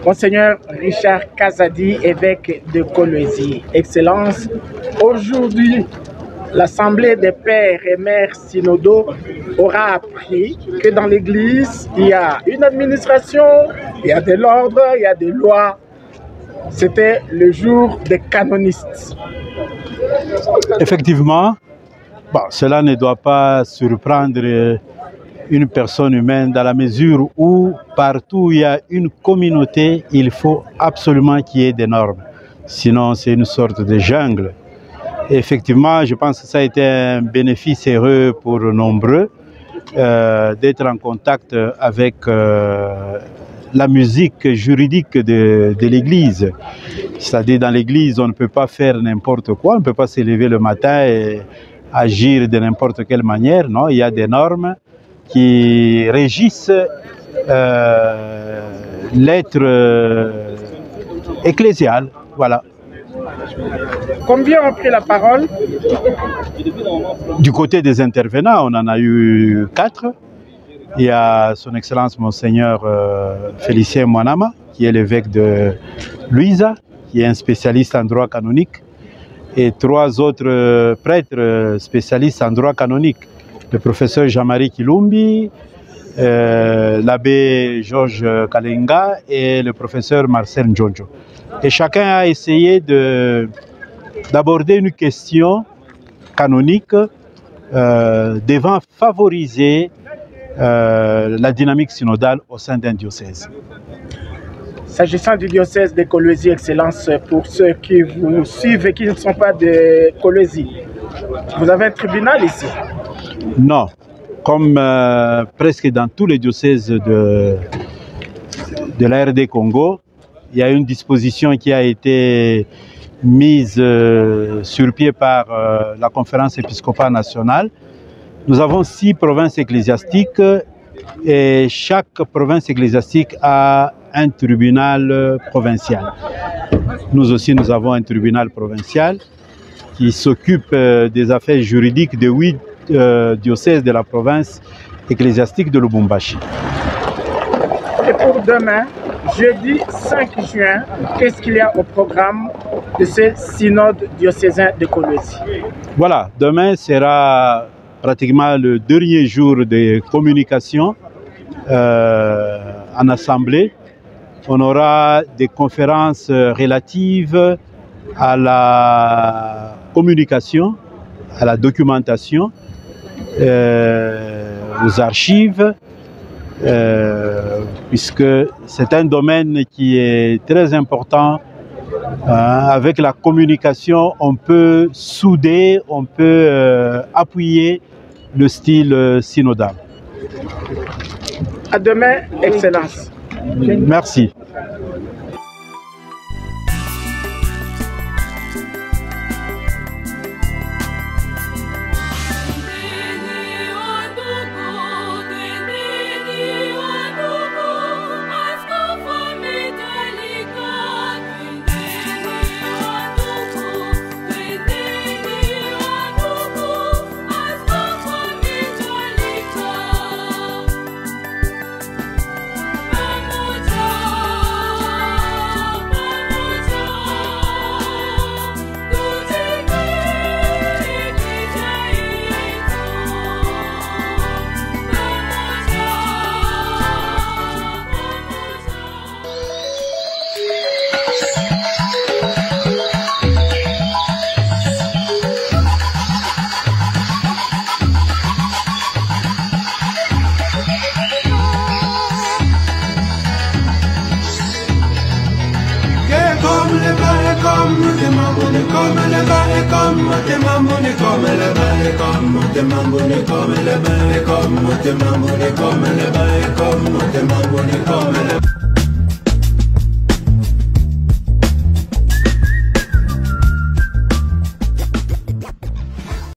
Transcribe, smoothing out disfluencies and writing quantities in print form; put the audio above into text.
Monseigneur Richard Kazadi, évêque de Kolwezi. Excellence, aujourd'hui, l'Assemblée des pères et mères synodaux aura appris que dans l'Église, il y a une administration, il y a de l'ordre, il y a des lois. C'était le jour des canonistes. Effectivement, bon, cela ne doit pas surprendre une personne humaine dans la mesure où partout où il y a une communauté, il faut absolument qu'il y ait des normes. Sinon, c'est une sorte de jungle. Et effectivement, je pense que ça a été un bénéfice heureux pour nombreux d'être en contact avec la musique juridique de l'Église. C'est-à-dire dans l'Église, on ne peut pas faire n'importe quoi, on ne peut pas se lever le matin et agir de n'importe quelle manière. Non, il y a des normes qui régissent l'être ecclésial. Voilà. Combien ont pris la parole? Du côté des intervenants, on en a eu 4. Il y a son Excellence Monseigneur Félicien Mwanama, qui est l'évêque de Luisa, qui est un spécialiste en droit canonique, et 3 autres prêtres spécialistes en droit canonique. Le professeur Jean-Marie Kilumbi, l'abbé Georges Kalenga et le professeur Marcel Njonjo. Et chacun a essayé d'aborder une question canonique devant favoriser la dynamique synodale au sein d'un diocèse. S'agissant du diocèse de Kolwezi, Excellence, pour ceux qui vous suivent et qui ne sont pas de Kolwezi, vous avez un tribunal ici? Non, comme presque dans tous les diocèses de la RD Congo, il y a une disposition qui a été mise sur pied par la conférence épiscopale nationale. Nous avons 6 provinces ecclésiastiques et chaque province ecclésiastique a un tribunal provincial. Nous aussi, nous avons un tribunal provincial qui s'occupe des affaires juridiques de 8 diocèses de la province ecclésiastique de Lubumbashi. Et pour demain, jeudi 5 juin, qu'est-ce qu'il y a au programme de ce synode diocésain de Kolwezi? Voilà, demain sera pratiquement le dernier jour de communication en assemblée. On aura des conférences relatives à la communication, à la documentation, aux archives, puisque c'est un domaine qui est très important. Avec la communication, on peut souder, on peut appuyer le style synodal. À demain, Excellence. Merci. Comme